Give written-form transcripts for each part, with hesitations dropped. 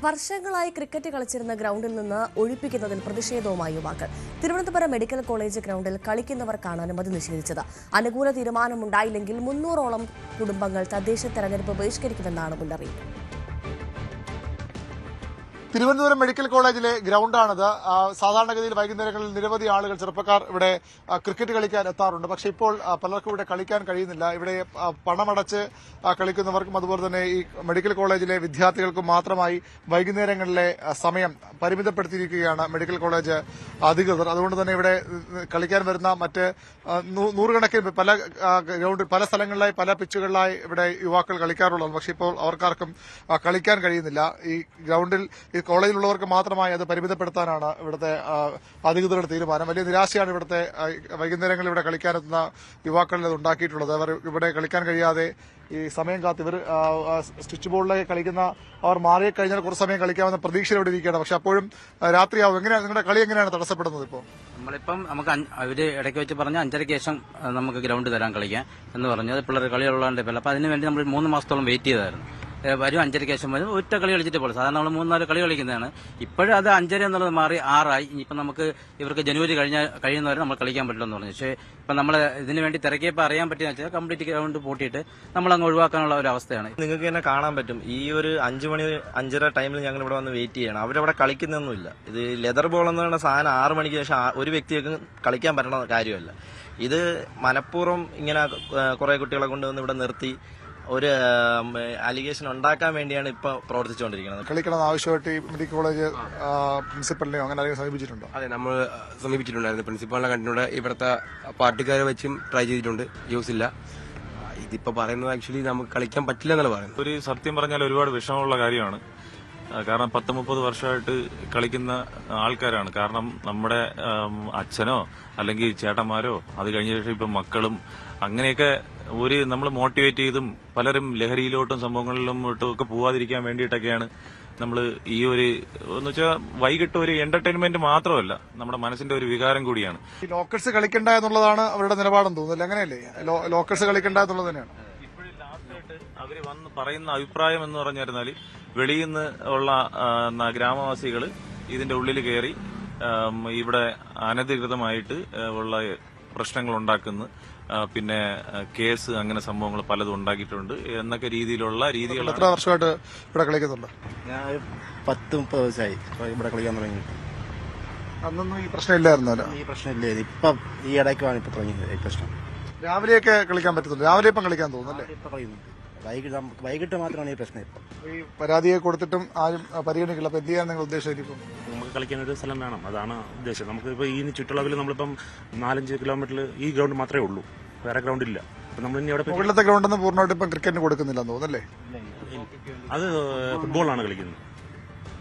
വർഷങ്ങളായി ക്രിക്കറ്റ് കളിച്ചിരുന്ന ഗ്രൗണ്ടിൽ നിന്ന് ഒഴിപ്പിക്കുന്നതിൽ പ്രതിഷേധവുമായി യുവാക്കൾ. തിരുവനന്തപുരം മെഡിക്കൽ കോളേജ് ഗ്രൗണ്ടിൽ കളിക്കുന്നവർക്കാണ് അനുമതി നിഷേധിച്ചത്. അനുകൂല തീരുമാനമുണ്ടായില്ലെങ്കിൽ 300ഓളം കുടുംബങ്ങൾ തദ്ദേശ തെരഞ്ഞെടുപ്പ് ബഹിഷ്കരിക്കുമെന്നാണ് മുന്നറിയിപ്പ്. തിരുവനന്തപുരം മെഡിക്കൽ കോളേജിലെ ഗ്രൗണ്ടാണിത്. സാധാരണഗതിയിൽ വൈകുന്നേരങ്ങളിൽ നിരവധി ആളുകൾ, ചെറുപ്പക്കാർ ഇവിടെ ക്രിക്കറ്റ് കളിക്കാൻ എത്താറുണ്ട്. പക്ഷേ ഇപ്പോൾ പലർക്കും ഇവിടെ കളിക്കാൻ കഴിയുന്നില്ല. ഇവിടെ പണമടച്ച് കളിക്കുന്നവർക്കും അതുപോലെ തന്നെ ഈ മെഡിക്കൽ കോളേജിലെ വിദ്യാർത്ഥികൾക്കും മാത്രമായി വൈകുന്നേരങ്ങളിലെ സമയം പരിമിതപ്പെടുത്തിയിരിക്കുകയാണ് മെഡിക്കൽ കോളേജ് അധികൃതർ. അതുകൊണ്ട് തന്നെ ഇവിടെ കളിക്കാൻ വരുന്ന മറ്റ് നൂറുകണക്കിന് പല സ്ഥലങ്ങളിലായി പല പിച്ചുകളിലായി ഇവിടെ യുവാക്കൾ കളിക്കാറുള്ളത്. പക്ഷേ ഇപ്പോൾ അവർക്കാർക്കും കളിക്കാൻ കഴിയുന്നില്ല. ഈ ഗ്രൗണ്ടിൽ കോളേജിലുള്ളവർക്ക് മാത്രമായി അത് പരിമിതപ്പെടുത്താനാണ് ഇവിടുത്തെ അധികൃതരുടെ തീരുമാനം. വലിയ നിരാശയാണ് ഇവിടുത്തെ വൈകുന്നേരങ്ങളിൽ ഇവിടെ കളിക്കാനെത്തുന്ന യുവാക്കളിൽ അത് ഉണ്ടാക്കിയിട്ടുള്ളത്. അവർ ഇവിടെ കളിക്കാൻ കഴിയാതെ ഈ സമയം കാത്ത് ഇവർ സ്റ്റിച്ച് ബോളിലേക്ക് കളിക്കുന്ന അവർ മാറിക്കഴിഞ്ഞാൽ കുറച്ച് സമയം കളിക്കാമെന്ന പ്രതീക്ഷയോടെ ഇരിക്കുകയാണ്. പക്ഷെ അപ്പോഴും രാത്രിയാവും. എങ്ങനെയാണ് നിങ്ങളുടെ കളി എങ്ങനെയാണ് തടസ്സപ്പെടുന്നത്? ഇപ്പോൾ നമുക്ക് അവര് ഇടയ്ക്ക് വെച്ച് പറഞ്ഞ 5:30 ശേഷം നമുക്ക് ഗ്രൗണ്ട് തരാൻ കളിക്കാൻ എന്ന് പറഞ്ഞു. അത് പിള്ളേർ കളിയുള്ളതുകൊണ്ട് അപ്പൊ അതിനുവേണ്ടി നമ്മൾ 3 മാസത്തോളം വെയിറ്റ് ചെയ്തായിരുന്നു. വരും 5:30 ശേഷം വരും, ഒറ്റ കളി കളിച്ചിട്ട് പോകും. സാധാരണ നമ്മൾ 3-4 കളി കളിക്കുന്നതാണ്. ഇപ്പോഴും അത് 5:30 എന്നുള്ളത് മാറി 6 ആയി. ഇനിയിപ്പം നമുക്ക് ഇവർക്ക് ജനുവരി കഴിയുന്നവരെ നമ്മൾ കളിക്കാൻ പറ്റില്ലെന്ന് പറഞ്ഞു. പക്ഷേ ഇപ്പം നമ്മൾ ഇതിനു വേണ്ടി തിരക്കിയപ്പോൾ അറിയാൻ പറ്റിയെന്ന് വെച്ചാൽ കംപ്ലീറ്റ് ഗ്രൗണ്ട് പൂട്ടിയിട്ട് നമ്മളങ്ങ് ഒഴിവാക്കാനുള്ള ഒരു അവസ്ഥയാണ്. നിങ്ങൾക്ക് തന്നെ കാണാൻ പറ്റും, ഈ ഒരു 5 മണി 5:30 ടൈമിൽ ഞങ്ങൾ ഇവിടെ വന്ന് വെയിറ്റ് ചെയ്യണം. അവരവിടെ കളിക്കുന്നൊന്നുമില്ല. ഇത് ലെതർ ബോൾ എന്ന് പറയുന്ന സാധനം 6 മണിക്ക് ശേഷം ഒരു വ്യക്തിക്ക് കളിക്കാൻ പറ്റണ കാര്യമല്ല. ഇത് മനഃപൂർവ്വം ഇങ്ങനെ കുറെ കുട്ടികളെ കൊണ്ടുവന്ന് ഇവിടെ നിർത്തി ഒരു അലിഗേഷൻ ഉണ്ടാക്കാൻ വേണ്ടിയാണ് ഇപ്പൊ പ്രവർത്തിച്ചുകൊണ്ടിരിക്കുന്നത്. കളിക്കണം ആവശ്യമായിട്ട് ഈ മെഡിക്കൽ കോളേജ് പ്രിൻസിപ്പലിനെയോ അങ്ങനെ ആരെങ്കിലും സമീപിച്ചിട്ടുണ്ടോ? അതെ, നമ്മൾ സമീപിച്ചിട്ടുണ്ടായിരുന്നു. പ്രിൻസിപ്പാളിനെ കണ്ടിട്ടുണ്ട്. ഇവിടുത്തെ പാർട്ടിക്കാരെ വെച്ചും ട്രൈ ചെയ്തിട്ടുണ്ട്. യൂസ് ഇല്ല. ഇതിപ്പോ പറയുന്നത് ആക്ച്വലി നമുക്ക് കളിക്കാൻ പറ്റില്ല എന്നല്ല പറയുന്നത്. ഒരു സത്യം പറഞ്ഞാൽ ഒരുപാട് വിഷമമുള്ള കാര്യമാണ്. കാരണം 10-30 വർഷമായിട്ട് കളിക്കുന്ന ആൾക്കാരാണ്. കാരണം നമ്മുടെ അച്ഛനോ അല്ലെങ്കിൽ ചേട്ടന്മാരോ അത് കഴിഞ്ഞ ശേഷം ഇപ്പം മക്കളും അങ്ങനെയൊക്കെ നമ്മൾ മോട്ടിവേറ്റ് ചെയ്തും പലരും ലഹരിയിലോട്ടും സംഭവങ്ങളിലും ഒക്കെ പോവാതിരിക്കാൻ വേണ്ടിയിട്ടൊക്കെയാണ് നമ്മൾ ഈ എന്ന് വെച്ചാൽ വൈകിട്ട് ഒരു എന്റർടൈൻമെന്റ് മാത്രമല്ല, നമ്മുടെ മനസ്സിന്റെ ഒരു വികാരം കൂടിയാണ്. ഈ ലോക്കൽസ് കളിക്കണ്ട എന്നുള്ളതാണ് അവരുടെ നിലപാടെന്ന് തോന്നുന്നില്ല. അങ്ങനെയല്ലേ? ലോക്കൽസ് കളിക്കണ്ട എന്നുള്ളത് തന്നെയാണ് ഇപ്പോഴും ലാസ്റ്റായിട്ട് അവര് വന്ന് പറയുന്ന അഭിപ്രായം എന്ന് പറഞ്ഞിരുന്നാൽ വെളിയിൽ നിന്ന് ഉള്ള ഗ്രാമവാസികൾ ഇതിന്റെ ഉള്ളിൽ കയറി ഇവിടെ അനധികൃതമായിട്ട് ഉള്ള പ്രശ്നങ്ങൾ ഉണ്ടാക്കുന്നു, പിന്നെ കേസ് അങ്ങനെ സംഭവങ്ങൾ പലതും ഉണ്ടാക്കിയിട്ടുണ്ട് എന്നൊക്കെ രീതിയിലുള്ള രീതികൾ. എത്ര വർഷമായിട്ട് ഇവിടെ കളിക്കുന്നുണ്ട്? ഞാൻ 10-30 ദിവസമായി ഇവിടെ കളിക്കാൻ തുടങ്ങിയിട്ട്. അന്നൊന്നും ഈ പ്രശ്നം ഇല്ലായിരുന്നല്ലോ. ഈ പ്രശ്നം ഇല്ലായിരുന്നു. ഇപ്പം ഈ ഇടയ്ക്കാണ് ഇപ്പൊ തുടങ്ങിയത് ഈ പ്രശ്നം. രാവിലെയൊക്കെ കളിക്കാൻ പറ്റുന്നുണ്ട്. രാവിലെ ഇപ്പം കളിക്കാൻ തോന്നുന്നല്ലേ? ഇപ്പൊ കളിക്കുന്നുണ്ട്. വൈകിട്ട് മാത്രമാണ് ഈ പ്രശ്നം. ഇപ്പം ഈ പരാതിയെ കൊടുത്തിട്ടും ആരും പരിഗണിക്കില്ല. അപ്പൊ എന്ത് ചെയ്യാൻ നിങ്ങൾ ഉദ്ദേശിച്ചിരിക്കും? നമുക്ക് കളിക്കാൻ ഒരു സ്ഥലം വേണം, അതാണ് ഉദ്ദേശം. നമുക്കിപ്പോൾ ഈ ചുറ്റളവിൽ നമ്മളിപ്പം 4-5 കിലോമീറ്ററിൽ ഈ ഗ്രൗണ്ട് മാത്രമേ ഉള്ളൂ, വേറെ ഗ്രൗണ്ട് ഇല്ല. അപ്പൊ നമ്മൾ ഇനി അവിടെ മുകളിലത്തെ ഗ്രൗണ്ടൊന്നും പൂർണ്ണമായിട്ട് ഇപ്പം ക്രിക്കറ്റിന് കൊടുക്കുന്നില്ലെന്ന് തോന്നുന്നല്ലേ? അത് ഫുട്ബോളാണ് കളിക്കുന്നത്.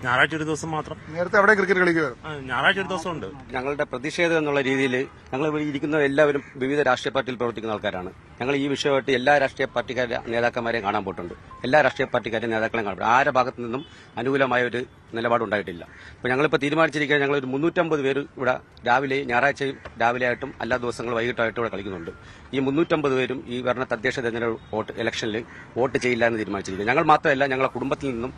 ഞായറാഴ്ച ഒരു ദിവസം മാത്രം. നേരത്തെ അവിടെ ക്രിക്കറ്റ് കളിക്കുമായിരുന്നു. ഞായറാഴ്ച ഒരു ദിവസം ഉണ്ട്. ഞങ്ങളുടെ പ്രതിഷേധം എന്നുള്ള രീതിയിൽ ഞങ്ങൾ ഇവിടെ ഇരിക്കുന്ന എല്ലാവരും വിവിധ രാഷ്ട്രീയ പാർട്ടിയിൽ പ്രവർത്തിക്കുന്ന ആൾക്കാരാണ്. ഞങ്ങൾ ഈ വിഷയമായിട്ട് എല്ലാ രാഷ്ട്രീയ പാർട്ടിക്കാരുടെ നേതാക്കന്മാരെയും കാണാൻ പോയിട്ടുണ്ട്. എല്ലാ രാഷ്ട്രീയ പാർട്ടിക്കാരുടെ നേതാക്കളെയും കാണാൻ. ആരുടെ ഭാഗത്തു നിന്നും അനുകൂലമായ ഒരു നിലപാടുണ്ടായിട്ടില്ല. അപ്പോൾ ഞങ്ങളിപ്പോൾ തീരുമാനിച്ചിരിക്കുക, ഞങ്ങളൊരു 350 പേര് ഇവിടെ രാവിലെ ഞായറാഴ്ചയും രാവിലെ ആയിട്ടും എല്ലാ ദിവസങ്ങളും വൈകിട്ടായിട്ടും ഇവിടെ കളിക്കുന്നുണ്ട്. ഈ 350 പേരും ഈ വരുന്ന തദ്ദേശ തെരഞ്ഞെടുപ്പ് ഇലക്ഷനിൽ വോട്ട് ചെയ്യില്ല എന്ന് തീരുമാനിച്ചിരിക്കുക. ഞങ്ങൾ മാത്രമല്ല, ഞങ്ങളുടെ കുടുംബത്തിൽ നിന്നും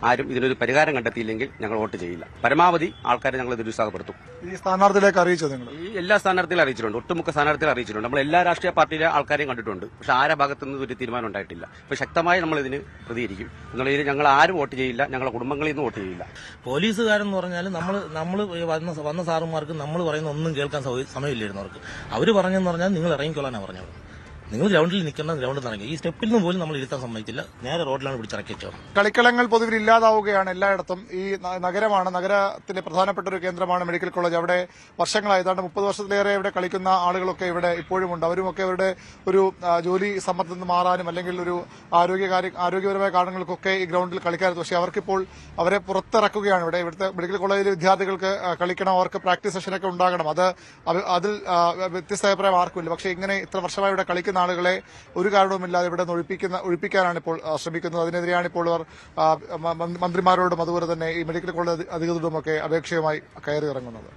ആരും ഇതിനൊരു പരിഹാരം കണ്ടെത്തിയില്ലെങ്കിൽ ഞങ്ങൾ വോട്ട് ചെയ്യില്ല. പരമാവധി ആൾക്കാരെ ഞങ്ങൾ നിരുത്സാഹപ്പെടുത്തും. ഈ സ്ഥാനാർത്ഥിയിലേക്ക് അറിയിച്ചോ നിങ്ങൾ? ഈ എല്ലാ സ്ഥാനാർത്ഥികളും അറിയിച്ചിട്ടുണ്ട്, ഒട്ടുമുക്ക സ്ഥാനാർത്ഥികൾ അറിയിച്ചിട്ടുണ്ട്. നമ്മൾ എല്ലാ രാഷ്ട്രീയ പാർട്ടിയിലെ ആൾക്കാരെയും കണ്ടിട്ടുണ്ട്. പക്ഷെ ആരുടെ ഭാഗത്തു നിന്ന് ഒരു തീരുമാനം ഉണ്ടായിട്ടില്ല. അപ്പോൾ ശക്തമായി നമ്മൾ ഇതിന് പ്രതികരിക്കും എന്നുള്ള രീതിയിൽ ഞങ്ങൾ ആരും വോട്ട് ചെയ്യില്ല, ഞങ്ങളുടെ കുടുംബങ്ങളിൽ നിന്ന് വോട്ട് ചെയ്യില്ല. പോലീസുകാരെന്ന് പറഞ്ഞാൽ നമ്മൾ വന്ന സാറുമാർക്ക് നമ്മൾ പറയുന്ന ഒന്നും കേൾക്കാൻ സമയമില്ലായിരുന്നു അവർക്ക്. അവർ പറഞ്ഞെന്ന് പറഞ്ഞാൽ നിങ്ങൾ ഇറങ്ങിക്കൊള്ളാനാണ് പറഞ്ഞത്. നിങ്ങൾ ഗ്രൗണ്ടിൽ നിൽക്കണം, ഗ്രൗണ്ടിൽ ഇറങ്ങി. ഈ സ്റ്റെപ്പിൽ നിന്ന് പോലും നമ്മൾ ഇരുത്താൻ സമ്മതിച്ചില്ല. നേരെ റോഡിലാണ് പിടിച്ചിറക്കിച്ചത്. കളിക്കളങ്ങൾ പൊതുവിൽ ഇല്ലാതാവുകയാണ് എല്ലായിടത്തും. ഈ നഗരമാണ്, നഗരത്തിലെ പ്രധാനപ്പെട്ട ഒരു കേന്ദ്രമാണ് മെഡിക്കൽ കോളേജ്. അവിടെ വർഷങ്ങളായി, ഏതാണ്ട് 30 വർഷത്തിലേറെ ഇവിടെ കളിക്കുന്ന ആളുകളൊക്കെ ഇവിടെ ഇപ്പോഴുമുണ്ട്. അവരുമൊക്കെ അവരുടെ ഒരു ജോലി സമ്മർദ്ദത്തിൽ നിന്ന് മാറാനും അല്ലെങ്കിൽ ഒരു ആരോഗ്യപരമായ കാരണങ്ങൾക്കൊക്കെ ഈ ഗ്രൗണ്ടിൽ കളിക്കാറുണ്ട്. പക്ഷേ അവർക്കിപ്പോൾ അവരെ പുറത്തിറക്കുകയാണ്. ഇവിടുത്തെ മെഡിക്കൽ കോളേജിലെ വിദ്യാർത്ഥികൾക്ക് കളിക്കണം, അവർക്ക് പ്രാക്ടീസ് സെഷനൊക്കെ ഉണ്ടാകണം. അതിൽ വ്യത്യസ്ത അഭിപ്രായം ആർക്കുമില്ല. പക്ഷേ ഇങ്ങനെ ഇത്ര വർഷമായി ഇവിടെ കളിക്കുന്ന ആളുകളെ ഒരു കാരണവുമില്ലാതെ ഇവിടെ നിന്ന് ഒഴിപ്പിക്കാനാണ് ഇപ്പോൾ ശ്രമിക്കുന്നത്. അതിനെതിരെയാണ് ഇപ്പോൾ അവർ മന്ത്രിമാരോടും അതുപോലെ തന്നെ ഈ മെഡിക്കൽ കോളേജ് അധികൃതരുമൊക്കെ അപേക്ഷയുമായി കയറി ഇറങ്ങുന്നത്.